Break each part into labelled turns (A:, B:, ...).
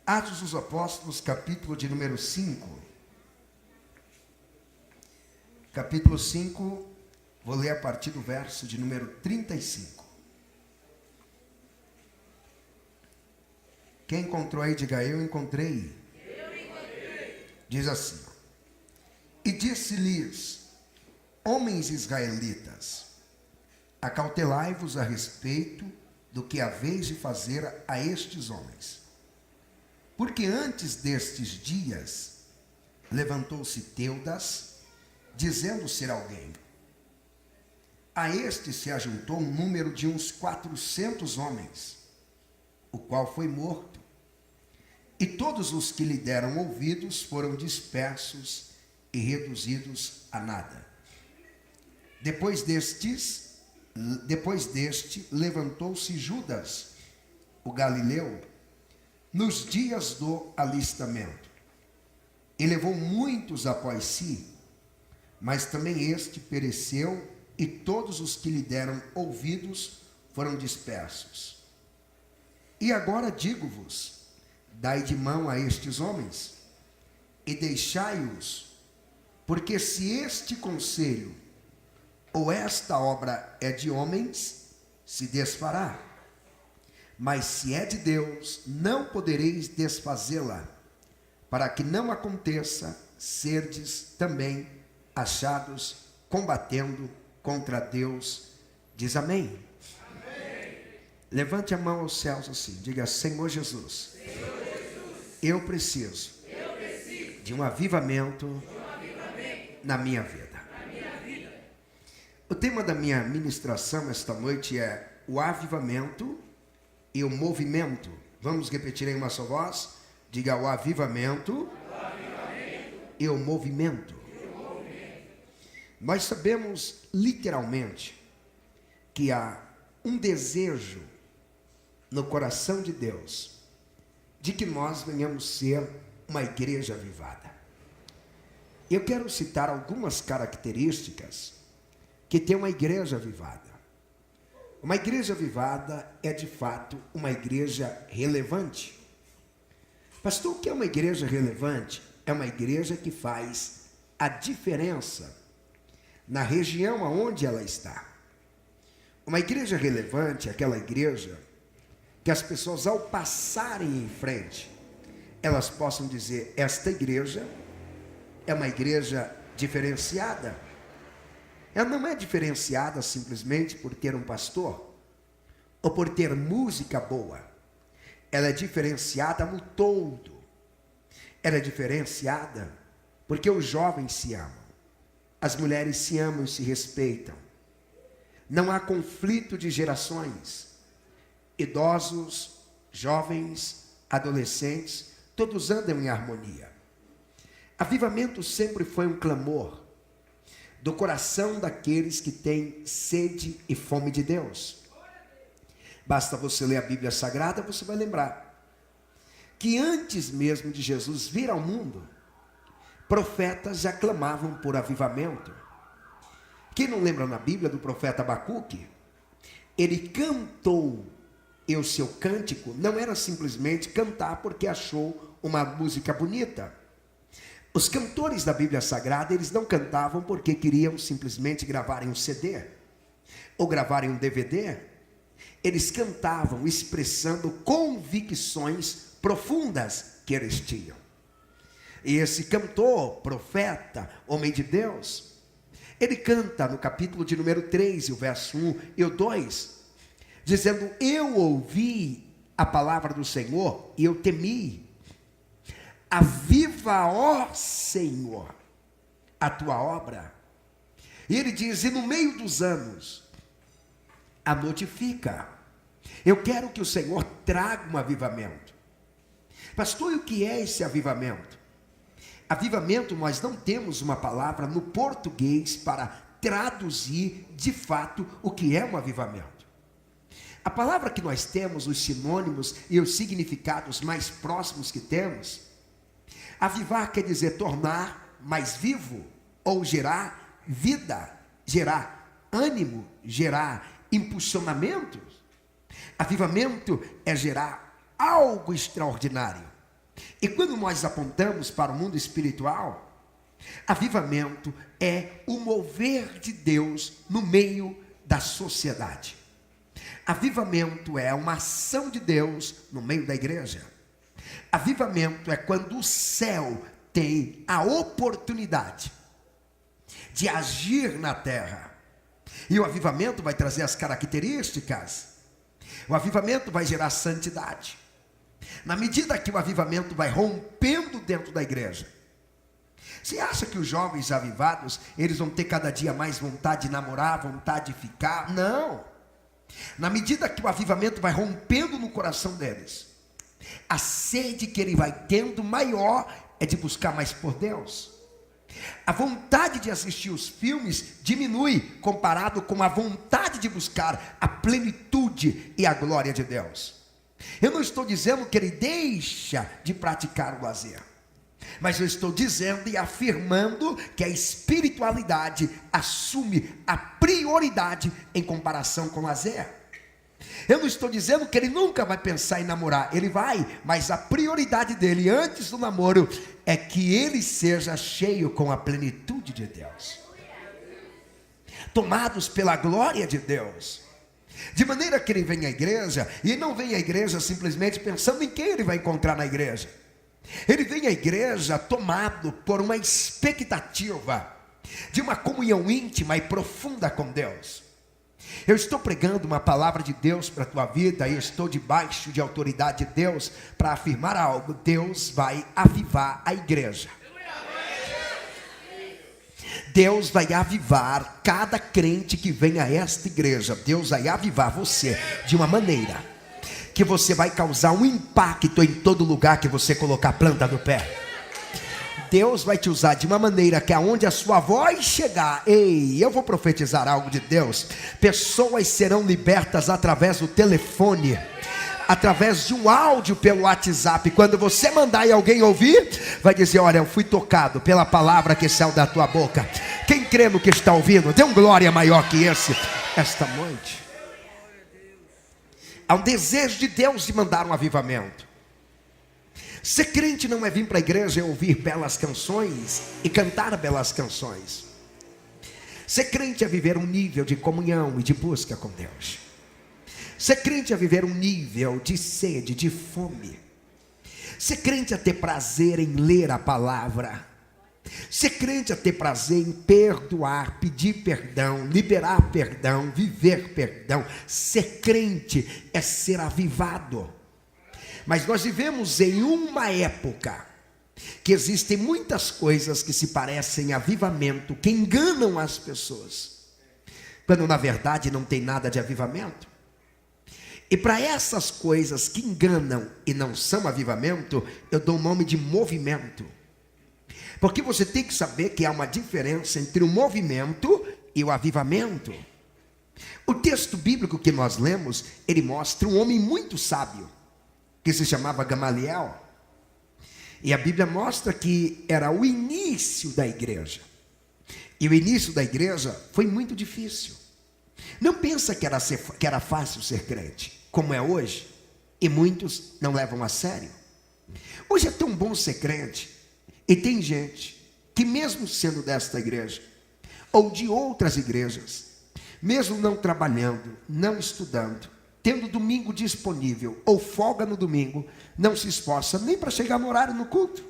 A: Atos dos Apóstolos, capítulo de número 5. Capítulo 5, vou ler a partir do verso de número 35. Quem encontrou aí, diga: eu encontrei.
B: Eu encontrei.
A: Diz assim: e disse-lhes: homens israelitas, acautelai-vos a respeito do que haveis de fazer a estes homens. Porque antes destes dias levantou-se Teudas, dizendo ser alguém. A este se ajuntou um número de uns 400 homens, o qual foi morto. E todos os que lhe deram ouvidos foram dispersos e reduzidos a nada. Depois deste, levantou-se Judas, o galileu, nos dias do alistamento, e levou muitos após si, mas também este pereceu, e todos os que lhe deram ouvidos foram dispersos. E agora digo-vos: dai de mão a estes homens, e deixai-os, porque se este conselho ou esta obra é de homens, se desfará. Mas se é de Deus, não podereis desfazê-la, para que não aconteça serdes também achados combatendo contra Deus. Diz amém.
B: Amém.
A: Levante a mão aos céus assim, diga: Senhor Jesus, eu preciso de um avivamento na minha vida. O tema da minha ministração esta noite é o avivamento e o movimento. Vamos repetir em uma só voz? Diga: o avivamento, e o movimento. Nós sabemos literalmente que há um desejo no coração de Deus de que nós venhamos ser uma igreja avivada. Eu quero citar algumas características que tem uma igreja avivada. Uma igreja avivada é de fato uma igreja relevante. Pastor, o que é uma igreja relevante? É uma igreja que faz a diferença na região aonde ela está. Uma igreja relevante é aquela igreja que as pessoas, ao passarem em frente, elas possam dizer: esta igreja é uma igreja diferenciada. Ela não é diferenciada simplesmente por ter um pastor ou por ter música boa. Ela é diferenciada no todo. Ela é diferenciada porque os jovens se amam, as mulheres se amam e se respeitam. Não há conflito de gerações. Idosos, jovens, adolescentes, todos andam em harmonia. Avivamento sempre foi um clamor do coração daqueles que têm sede e fome de Deus. Basta você ler a Bíblia Sagrada, você vai lembrar que antes mesmo de Jesus vir ao mundo, profetas já clamavam por avivamento. Quem não lembra na Bíblia do profeta Abacuque? Ele cantou, e o seu cântico não era simplesmente cantar porque achou uma música bonita. Os cantores da Bíblia Sagrada, eles não cantavam porque queriam simplesmente gravarem um CD ou gravarem um DVD. Eles cantavam expressando convicções profundas que eles tinham. E esse cantor, profeta, homem de Deus, ele canta no capítulo de número 3, o verso 1 e o 2, dizendo: eu ouvi a palavra do Senhor e eu temi. Aviva, ó Senhor, a tua obra. E ele diz: e no meio dos anos a notifica. Eu quero que o Senhor traga um avivamento. Pastor, e o que é esse avivamento? Avivamento, nós não temos uma palavra no português para traduzir de fato o que é um avivamento. A palavra que nós temos, os sinônimos e os significados mais próximos que temos, avivar quer dizer tornar mais vivo, ou gerar vida, gerar ânimo, gerar impulsionamento. Avivamento é gerar algo extraordinário. E quando nós apontamos para o mundo espiritual, avivamento é o mover de Deus no meio da sociedade. Avivamento é uma ação de Deus no meio da igreja. Avivamento é quando o céu tem a oportunidade de agir na terra. E o avivamento vai trazer as características. O avivamento vai gerar santidade. Na medida que o avivamento vai rompendo dentro da igreja. Você acha que os jovens avivados, eles vão ter cada dia mais vontade de namorar, vontade de ficar? Não. Na medida que o avivamento vai rompendo no coração deles, a sede que ele vai tendo maior é de buscar mais por Deus. A vontade de assistir os filmes diminui comparado com a vontade de buscar a plenitude e a glória de Deus. Eu não estou dizendo que ele deixa de praticar o lazer, mas eu estou dizendo e afirmando que a espiritualidade assume a prioridade em comparação com o lazer. Eu não estou dizendo que ele nunca vai pensar em namorar, ele vai, mas a prioridade dele antes do namoro é que ele seja cheio com a plenitude de Deus, tomados pela glória de Deus, de maneira que ele vem à igreja, e não vem à igreja simplesmente pensando em quem ele vai encontrar na igreja. Ele vem à igreja tomado por uma expectativa de uma comunhão íntima e profunda com Deus. Eu estou pregando uma palavra de Deus para a tua vida, e eu estou debaixo de autoridade de Deus para afirmar algo. Deus vai avivar a igreja. Deus vai avivar cada crente que vem a esta igreja. Deus vai avivar você de uma maneira que você vai causar um impacto em todo lugar que você colocar a planta do pé. Deus vai te usar de uma maneira que aonde a sua voz chegar, ei, eu vou profetizar algo de Deus. Pessoas serão libertas através do telefone, através de um áudio pelo WhatsApp. Quando você mandar e alguém ouvir, vai dizer: olha, eu fui tocado pela palavra que saiu da tua boca. Quem crê no que está ouvindo, dê um glória maior que esse. Esta noite há um desejo de Deus de mandar um avivamento. Ser crente não é vir para a igreja e ouvir belas canções e cantar belas canções. Ser crente é viver um nível de comunhão e de busca com Deus. Ser crente é viver um nível de sede, de fome. Ser crente é ter prazer em ler a palavra. Ser crente é ter prazer em perdoar, pedir perdão, liberar perdão, viver perdão. Ser crente é ser avivado. Mas nós vivemos em uma época que existem muitas coisas que se parecem avivamento, que enganam as pessoas, quando na verdade não tem nada de avivamento. E para essas coisas que enganam e não são avivamento, eu dou o nome de movimento. Porque você tem que saber que há uma diferença entre o movimento e o avivamento. O texto bíblico que nós lemos, ele mostra um homem muito sábio, que se chamava Gamaliel. E a Bíblia mostra que era o início da igreja. E o início da igreja foi muito difícil. Não pensa que era fácil ser crente, como é hoje, e muitos não levam a sério. Hoje é tão bom ser crente, e tem gente que mesmo sendo desta igreja, ou de outras igrejas, mesmo não trabalhando, não estudando, tendo domingo disponível, ou folga no domingo, não se esforça nem para chegar no horário no culto.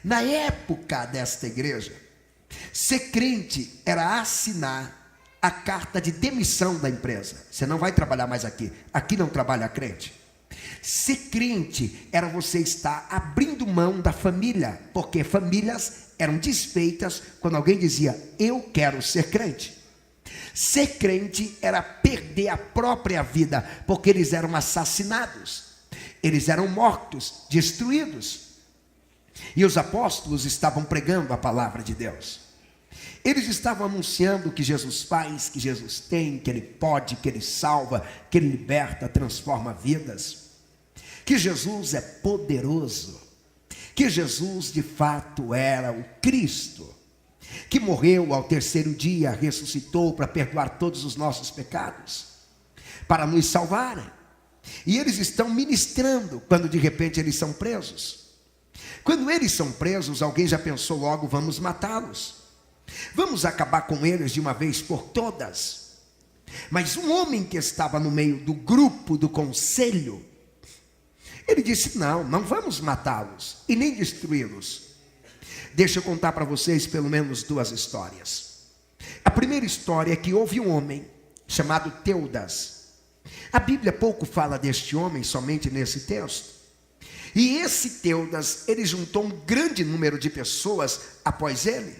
A: Na época desta igreja, ser crente era assinar a carta de demissão da empresa. Você não vai trabalhar mais aqui, aqui não trabalha crente. Ser crente era você estar abrindo mão da família, porque famílias eram desfeitas quando alguém dizia: eu quero ser crente. Ser crente era perder a própria vida, porque eles eram assassinados, eles eram mortos, destruídos. E os apóstolos estavam pregando a palavra de Deus. Eles estavam anunciando que Jesus faz, que Jesus tem, que Ele pode, que Ele salva, que Ele liberta, transforma vidas, que Jesus é poderoso, que Jesus de fato era o Cristo, que morreu ao terceiro dia, ressuscitou para perdoar todos os nossos pecados, para nos salvar. E eles estão ministrando, quando de repente eles são presos. Quando eles são presos, alguém já pensou logo: vamos matá-los, vamos acabar com eles de uma vez por todas. Mas um homem que estava no meio do grupo, do conselho, ele disse: não vamos matá-los e nem destruí-los. Deixa eu contar para vocês pelo menos duas histórias. A primeira história é que houve um homem chamado Teudas. A Bíblia pouco fala deste homem, somente nesse texto. E esse Teudas, ele juntou um grande número de pessoas após ele.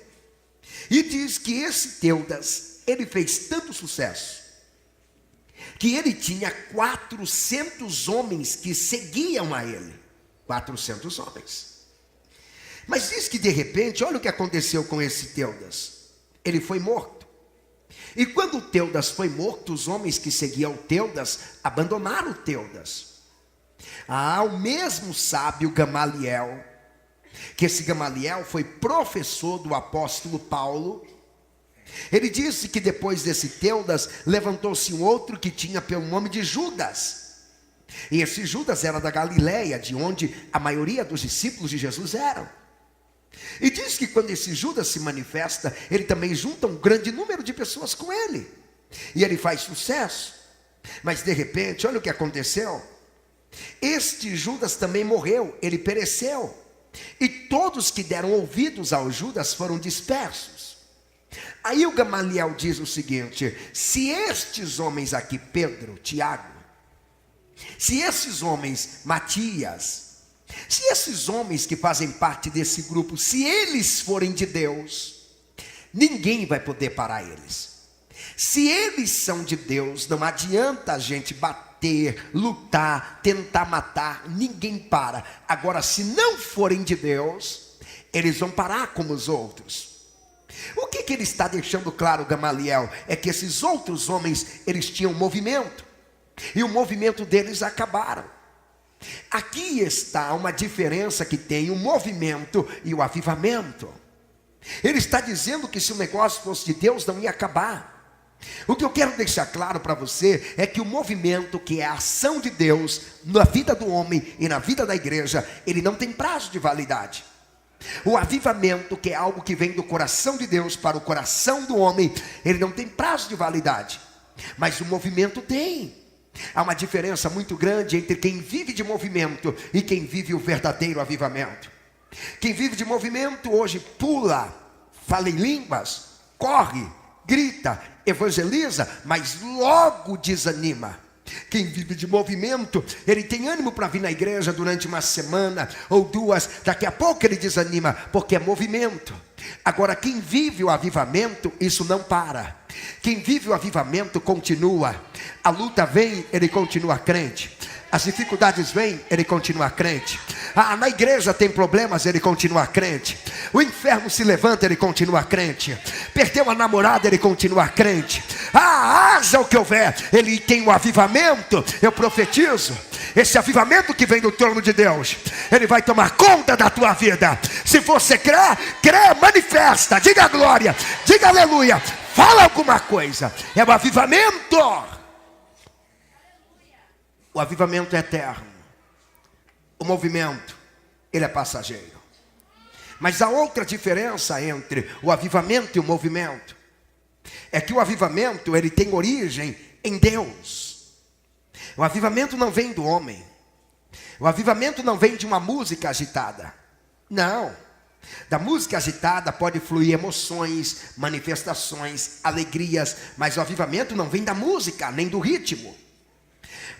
A: E diz que esse Teudas, ele fez tanto sucesso, que ele tinha 400 homens que seguiam a ele. 400 homens. Mas diz que de repente, olha o que aconteceu com esse Teudas. Ele foi morto. E quando o Teudas foi morto, os homens que seguiam o Teudas abandonaram o Teudas. O mesmo sábio Gamaliel, que esse Gamaliel foi professor do apóstolo Paulo, ele disse que depois desse Teudas, levantou-se um outro que tinha pelo nome de Judas. E esse Judas era da Galileia, de onde a maioria dos discípulos de Jesus eram. E diz que quando esse Judas se manifesta, ele também junta um grande número de pessoas com ele. E ele faz sucesso. Mas de repente, olha o que aconteceu. Este Judas também morreu, ele pereceu. E todos que deram ouvidos ao Judas foram dispersos. Aí o Gamaliel diz o seguinte: se estes homens aqui, Pedro, Tiago, se esses homens, Matias, se esses homens que fazem parte desse grupo, se eles forem de Deus, ninguém vai poder parar eles. Se eles são de Deus, não adianta a gente bater, lutar, tentar matar, ninguém para. Agora, se não forem de Deus, eles vão parar como os outros. O que ele está deixando claro, Gamaliel, é que esses outros homens, eles tinham movimento, e o movimento deles acabaram. Aqui está uma diferença que tem o movimento e o avivamento. Ele está dizendo que se o negócio fosse de Deus, não ia acabar. O que eu quero deixar claro para você é que o movimento, que é a ação de Deus na vida do homem e na vida da igreja, ele não tem prazo de validade. O avivamento, que é algo que vem do coração de Deus para o coração do homem, ele não tem prazo de validade. Mas o movimento tem. Há uma diferença muito grande entre quem vive de movimento e quem vive o verdadeiro avivamento. Quem vive de movimento hoje pula, fala em línguas, corre, grita, evangeliza, mas logo desanima. Quem vive de movimento, ele tem ânimo para vir na igreja durante uma semana ou duas, daqui a pouco ele desanima, porque é movimento. Agora, quem vive o avivamento, isso não para. Quem vive o avivamento continua. A luta vem, ele continua crente. As dificuldades vêm, ele continua crente. Na igreja tem problemas, ele continua crente. O inferno se levanta, ele continua crente. Perdeu a namorada, ele continua crente. Haja o que houver, ele tem o avivamento. Eu profetizo, esse avivamento que vem do trono de Deus, ele vai tomar conta da tua vida. Se você crê, manifesta, diga glória, diga aleluia, fala alguma coisa. É o avivamento. O avivamento é eterno. O movimento, ele é passageiro. Mas a outra diferença entre o avivamento e o movimento é que o avivamento, ele tem origem em Deus. O avivamento não vem do homem. O avivamento não vem de uma música agitada. Não. Da música agitada pode fluir emoções, manifestações, alegrias, mas o avivamento não vem da música, nem do ritmo.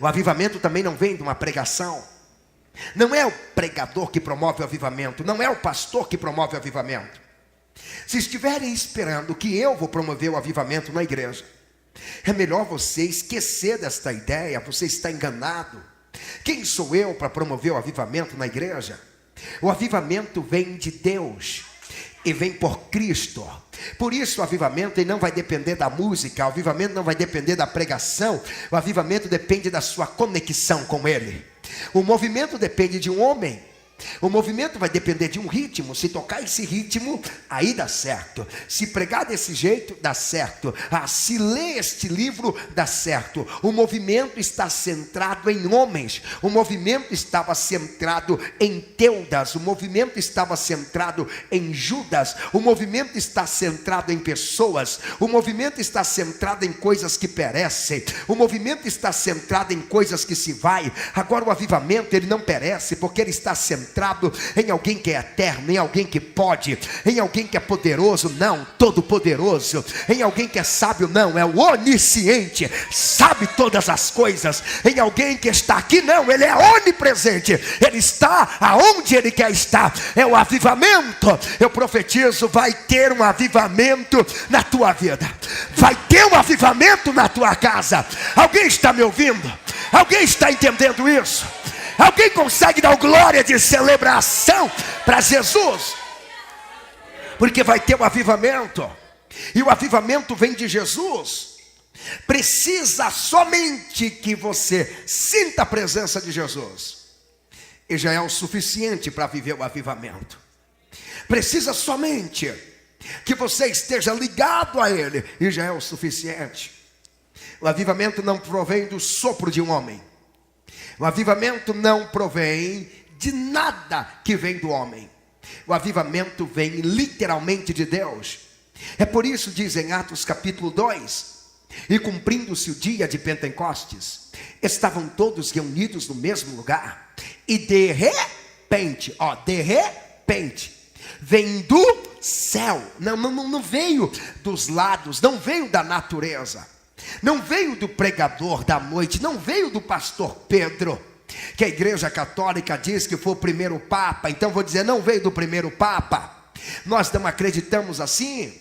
A: O avivamento também não vem de uma pregação. Não é o pregador que promove o avivamento, não é o pastor que promove o avivamento. Se estiverem esperando que eu vou promover o avivamento na igreja, é melhor você esquecer desta ideia. Você está enganado. Quem sou eu para promover o avivamento na igreja? O avivamento vem de Deus e vem por Cristo. Por isso o avivamento ele não vai depender da música, o avivamento não vai depender da pregação, o avivamento depende da sua conexão com Ele. O movimento depende de um homem, O movimento vai depender de um ritmo. Se tocar esse ritmo, aí dá certo. Se pregar desse jeito, dá certo. Se ler este livro, dá certo. O movimento está centrado em homens. O movimento estava centrado em Teudas. O movimento estava centrado em Judas. O movimento está centrado em pessoas. O movimento está centrado em coisas que perecem. O movimento está centrado em coisas que se vai. Agora o avivamento, ele não perece, porque ele está centrado em alguém que é eterno, em alguém que pode, em alguém que é poderoso, não, todo poderoso, em alguém que é sábio, não, é o onisciente, sabe todas as coisas, em alguém que está aqui, não, ele é onipresente, ele está aonde ele quer estar. É o avivamento. Eu profetizo, vai ter um avivamento na tua vida, vai ter um avivamento na tua casa. Alguém está me ouvindo? Alguém está entendendo isso? Alguém consegue dar glória de celebração para Jesus? Porque vai ter um avivamento. E o avivamento vem de Jesus. Precisa somente que você sinta a presença de Jesus, e já é o suficiente para viver o avivamento. Precisa somente que você esteja ligado a Ele, e já é o suficiente. O avivamento não provém do sopro de um homem. O avivamento não provém de nada que vem do homem. O avivamento vem literalmente de Deus. É por isso, diz em Atos capítulo 2, e cumprindo-se o dia de Pentecostes, estavam todos reunidos no mesmo lugar, e de repente, vem do céu. Não veio dos lados, não veio da natureza, não veio do pregador da noite, não veio do pastor Pedro, que a igreja católica diz que foi o primeiro papa. Então vou dizer, não veio do primeiro papa. Nós não acreditamos assim.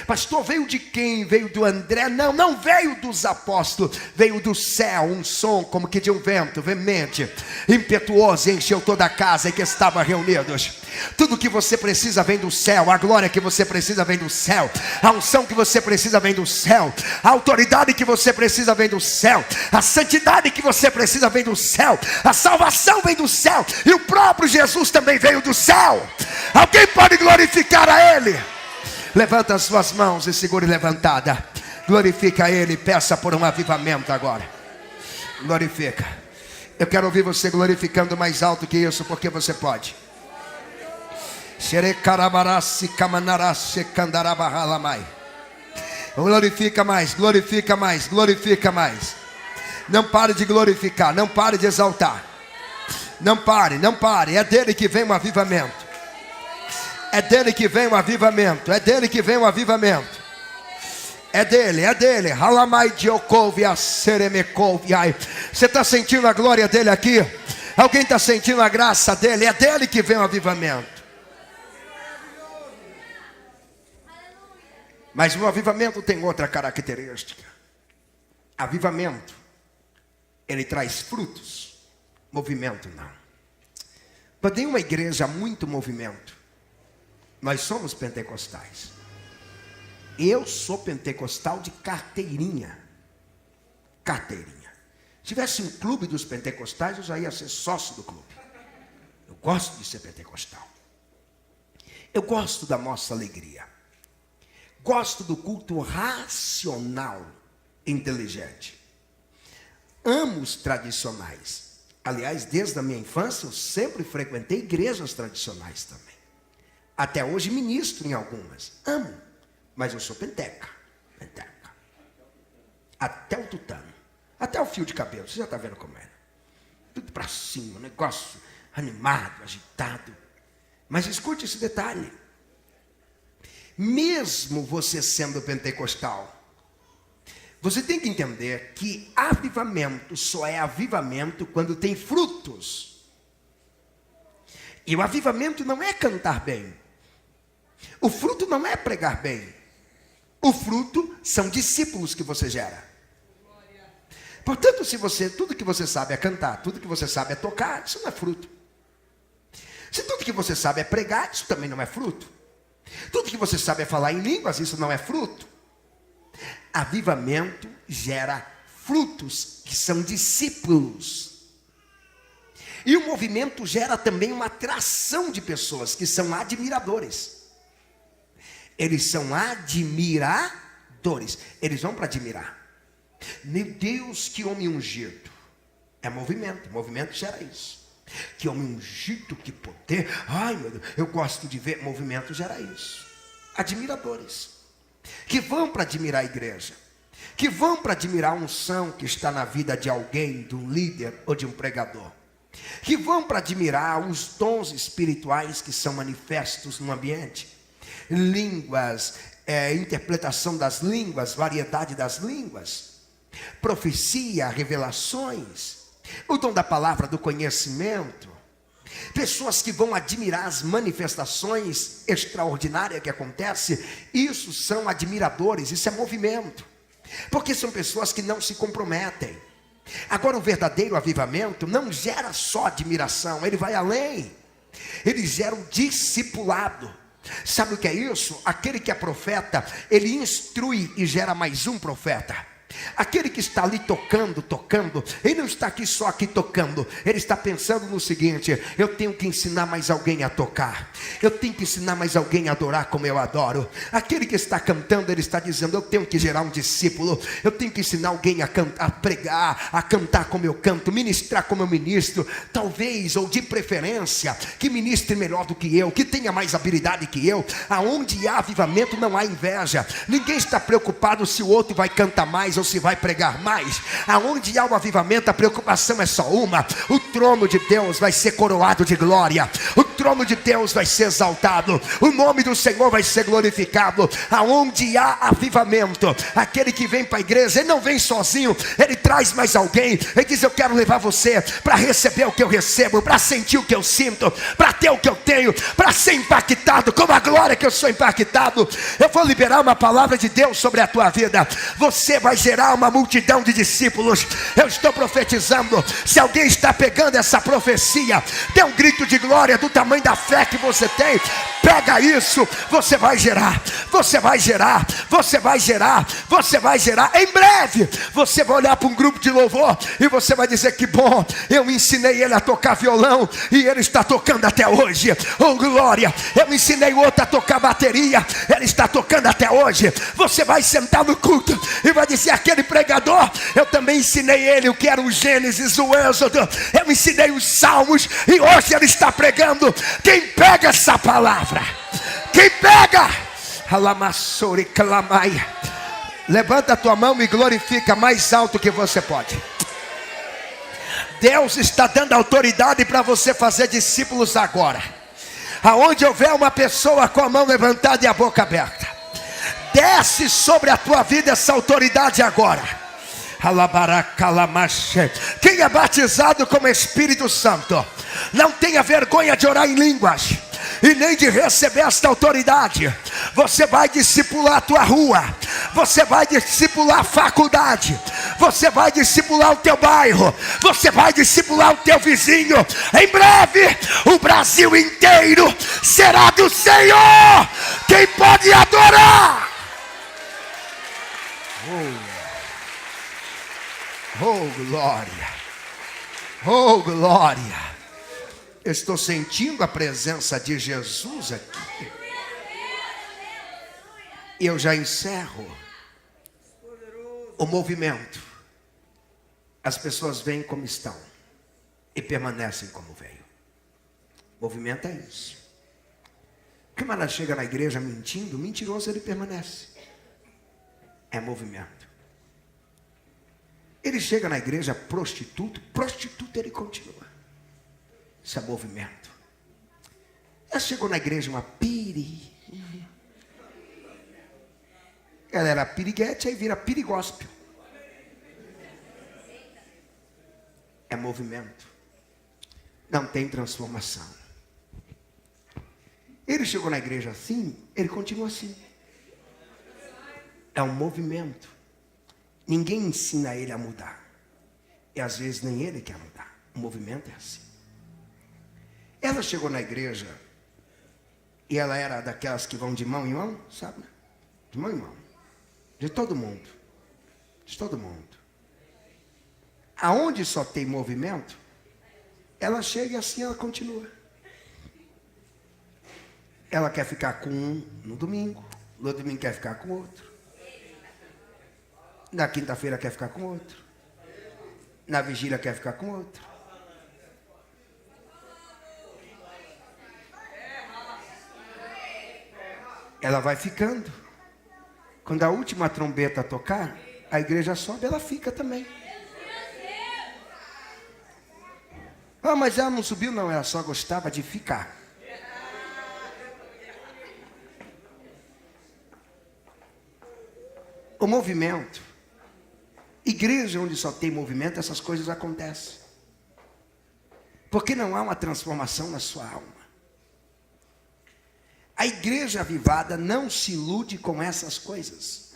A: Pastor, veio de quem? Veio do André? Não veio dos apóstolos, veio do céu, um som como que de um vento veemente, impetuoso, encheu toda a casa em que estavam reunidos. Tudo que você precisa vem do céu, a glória que você precisa vem do céu, a unção que você precisa vem do céu, a autoridade que você precisa vem do céu, a santidade que você precisa vem do céu, a salvação vem do céu, e o próprio Jesus também veio do céu. Alguém pode glorificar a Ele? Levanta as suas mãos e segure levantada. Glorifica a Ele, peça por um avivamento agora. Glorifica. Eu quero ouvir você glorificando mais alto que isso, porque você pode. Glorifica mais, glorifica mais, glorifica mais. Não pare de glorificar, não pare de exaltar. Não pare, é dele que vem o avivamento. É dele que vem o avivamento. É dele que vem o avivamento. É dele. Você está sentindo a glória dele aqui? Alguém está sentindo a graça dele? É dele que vem o avivamento. Mas o avivamento tem outra característica. Avivamento, ele traz frutos. Movimento não. Quando tem uma igreja muito movimento, nós somos pentecostais. Eu sou pentecostal de carteirinha. Se tivesse um clube dos pentecostais, eu já ia ser sócio do clube. Eu gosto de ser pentecostal. Eu gosto da nossa alegria. Gosto do culto racional, inteligente. Amo os tradicionais. Aliás, desde a minha infância, eu sempre frequentei igrejas tradicionais também. Até hoje ministro em algumas. Amo. Mas eu sou penteca. Até o tutano. Até o fio de cabelo. Você já está vendo como é? Tudo para cima. Negócio animado, agitado. Mas escute esse detalhe. Mesmo você sendo pentecostal, você tem que entender que avivamento só é avivamento quando tem frutos. E o avivamento não é cantar bem. O fruto não é pregar bem. O fruto são discípulos que você gera. Portanto, se tudo que você sabe é cantar, tudo que você sabe é tocar, isso não é fruto. Se tudo que você sabe é pregar, isso também não é fruto. Tudo que você sabe é falar em línguas, isso não é fruto. Avivamento gera frutos que são discípulos. E o movimento gera também uma atração de pessoas que são admiradores. Eles são admiradores. Eles vão para admirar. Meu Deus, que homem ungido. É movimento. Movimento gera isso. Que homem ungido, que poder. Ai, meu Deus, eu gosto de ver. Movimento gera isso. Admiradores. Que vão para admirar a igreja. Que vão para admirar a unção que está na vida de alguém, de um líder ou de um pregador. Que vão para admirar os dons espirituais que são manifestos no ambiente. Línguas, interpretação das línguas, variedade das línguas, profecia, revelações, o dom da palavra, do conhecimento. Pessoas que vão admirar as manifestações extraordinárias que acontecem. Isso são admiradores, isso é movimento. Porque são pessoas que não se comprometem. Agora, o verdadeiro avivamento não gera só admiração, ele vai além. Ele gera um discipulado. Sabe o que é isso? Aquele que é profeta, ele instrui e gera mais um profeta. Aquele que está ali tocando, ele não está aqui só aqui tocando. Ele está pensando no seguinte: eu tenho que ensinar mais alguém a tocar. Eu tenho que ensinar mais alguém a adorar como eu adoro. Aquele que está cantando, ele está dizendo: eu tenho que gerar um discípulo. Eu tenho que ensinar alguém a cantar, a pregar, a cantar como eu canto, ministrar como eu ministro. Talvez, ou de preferência, que ministre melhor do que eu, que tenha mais habilidade que eu. Aonde há avivamento não há inveja. Ninguém está preocupado se o outro vai cantar mais ou se vai pregar mais. Aonde há o avivamento, a preocupação é só uma: o trono de Deus vai ser coroado de glória, o trono de Deus vai ser exaltado, o nome do Senhor vai ser glorificado. Aonde há avivamento, aquele que vem para a igreja, ele não vem sozinho, ele traz mais alguém. Ele diz: eu quero levar você para receber o que eu recebo, para sentir o que eu sinto, para ter o que eu tenho, para ser impactado com a glória que eu sou impactado. Eu vou liberar uma palavra de Deus sobre a tua vida. Você vai gerar uma multidão de discípulos. Eu estou profetizando. Se alguém está pegando essa profecia, dê um grito de glória do tamanho da fé que você tem. Pega isso. Você vai gerar. Você vai gerar. Você vai gerar. Você vai gerar. Em breve você vai olhar para um grupo de louvor e você vai dizer: que bom, eu ensinei ele a tocar violão e ele está tocando até hoje. Oh glória. Eu ensinei o outro a tocar bateria, ele está tocando até hoje. Você vai sentar no culto e vai dizer: aquele pregador, eu também ensinei ele o que era o Gênesis, o Êxodo, eu ensinei os Salmos e hoje ele está pregando. Quem pega essa palavra? Quem pega? Alamassori Kalamaia. Levanta a tua mão e glorifica mais alto que você pode. Deus está dando autoridade para você fazer discípulos agora. Aonde houver uma pessoa com a mão levantada e a boca aberta, desce sobre a tua vida essa autoridade agora. Quem é batizado com o Espírito Santo, não tenha vergonha de orar em línguas e nem de receber esta autoridade. Você vai discipular a tua rua, você vai discipular a faculdade, você vai discipular o teu bairro, você vai discipular o teu vizinho. Em breve o Brasil inteiro será do Senhor. Quem pode adorar? Oh glória, oh glória. Eu estou sentindo a presença de Jesus aqui. E eu já encerro o movimento. As pessoas vêm como estão e permanecem como veio. Movimento é isso. O camarada chega na igreja mentindo, mentiroso ele permanece. É movimento. Ele chega na igreja prostituto, prostituto ele continua. Isso é movimento. Ela chegou na igreja uma piri. Ela era piriguete, aí vira pirigóspio. É movimento. Não tem transformação. Ele chegou na igreja assim, ele continua assim. É um movimento. Ninguém ensina ele a mudar. E às vezes nem ele quer mudar. O movimento é assim. Ela chegou na igreja e ela era daquelas que vão de mão em mão, sabe? De mão em mão. De todo mundo. De todo mundo. Aonde só tem movimento, ela chega e assim ela continua. Ela quer ficar com um no domingo, no domingo quer ficar com outro, na quinta-feira quer ficar com outro, na vigília quer ficar com outro. Ela vai ficando. Quando a última trombeta tocar, a igreja sobe, ela fica também. Ah, mas ela não subiu, não, ela só gostava de ficar. O movimento, igreja onde só tem movimento, essas coisas acontecem. Porque não há uma transformação na sua alma. A igreja avivada não se ilude com essas coisas.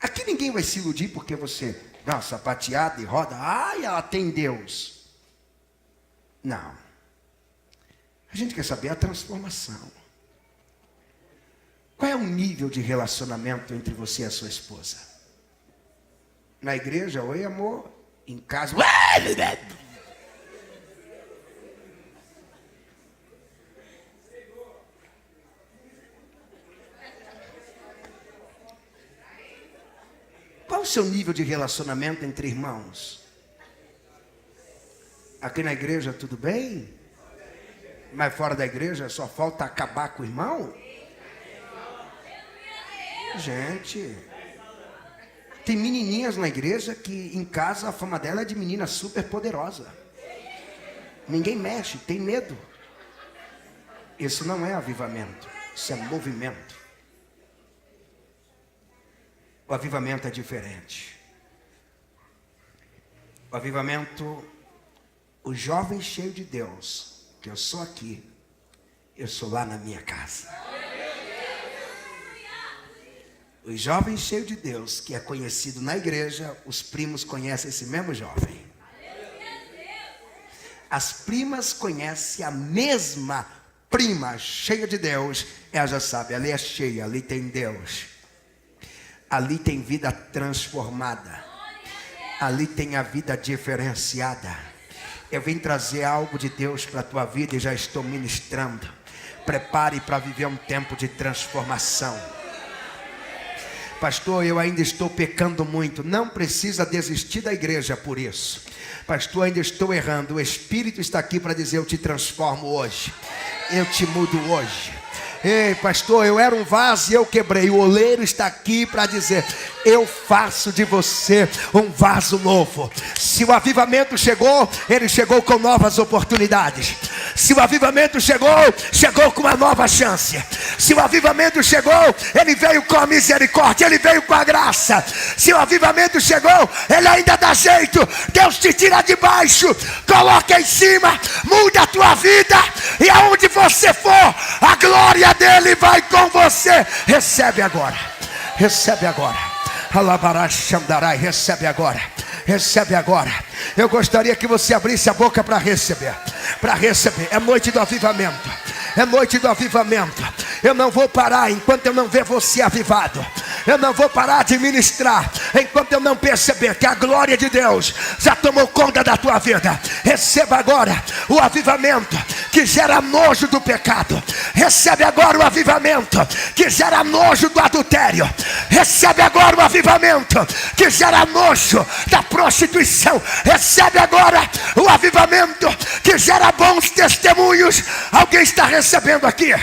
A: Aqui ninguém vai se iludir porque você dá uma sapateada e roda. Ai, ela tem Deus. Não. A gente quer saber a transformação. Qual é o nível de relacionamento entre você e a sua esposa? Na igreja, oi amor. Em casa, qual o seu nível de relacionamento entre irmãos? Aqui na igreja tudo bem? Mas fora da igreja só falta acabar com o irmão? Gente, tem menininhas na igreja que em casa a fama dela é de menina super poderosa. Ninguém mexe, tem medo. Isso não é avivamento, isso é movimento. O avivamento é diferente. O avivamento, o jovem cheio de Deus, que eu sou aqui, eu sou lá na minha casa. O jovem cheio de Deus, que é conhecido na igreja, os primos conhecem esse mesmo jovem. As primas conhecem a mesma prima cheia de Deus. Ela já sabe, ali é cheia, ali tem Deus. Ali tem vida transformada. Ali tem a vida diferenciada. Eu vim trazer algo de Deus para a tua vida e já estou ministrando. Prepare para viver um tempo de transformação. Pastor, eu ainda estou pecando muito. Não precisa desistir da igreja por isso. Pastor, ainda estou errando. O Espírito está aqui para dizer: eu te transformo hoje. Eu te mudo hoje. Ei, pastor, eu era um vaso e eu quebrei. O oleiro está aqui para dizer: eu faço de você um vaso novo. Se o avivamento chegou, ele chegou com novas oportunidades. Se o avivamento chegou, chegou com uma nova chance. Se o avivamento chegou, ele veio com a misericórdia, ele veio com a graça. Se o avivamento chegou, ele ainda dá jeito. Deus te tira de baixo, coloca em cima, muda a tua vida. E aonde você for, a glória dele vai com você. Recebe agora. Recebe agora. Alabarachandarai, recebe agora. Recebe agora. Eu gostaria que você abrisse a boca para receber. Para receber. É noite do avivamento. É noite do avivamento. Eu não vou parar enquanto eu não ver você avivado. Eu não vou parar de ministrar enquanto eu não perceber que a glória de Deus já tomou conta da tua vida. Receba agora o avivamento que gera nojo do pecado. Recebe agora o avivamento que gera nojo do adultério. Recebe agora o avivamento que gera nojo da prostituição. Recebe agora o avivamento que gera bons testemunhos. Alguém está recebendo aqui?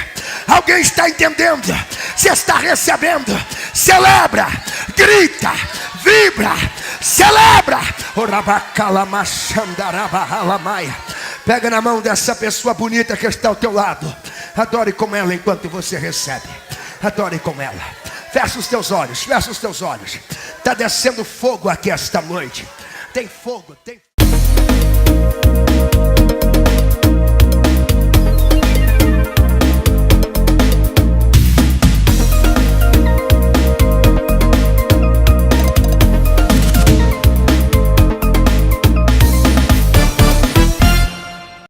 A: Alguém está entendendo? Você está recebendo? Celebra, grita, vibra, celebra. Pega na mão dessa pessoa bonita que está ao teu lado. Adore com ela enquanto você recebe. Adore com ela. Fecha os teus olhos, fecha os teus olhos. Está descendo fogo aqui esta noite. Tem fogo, tem...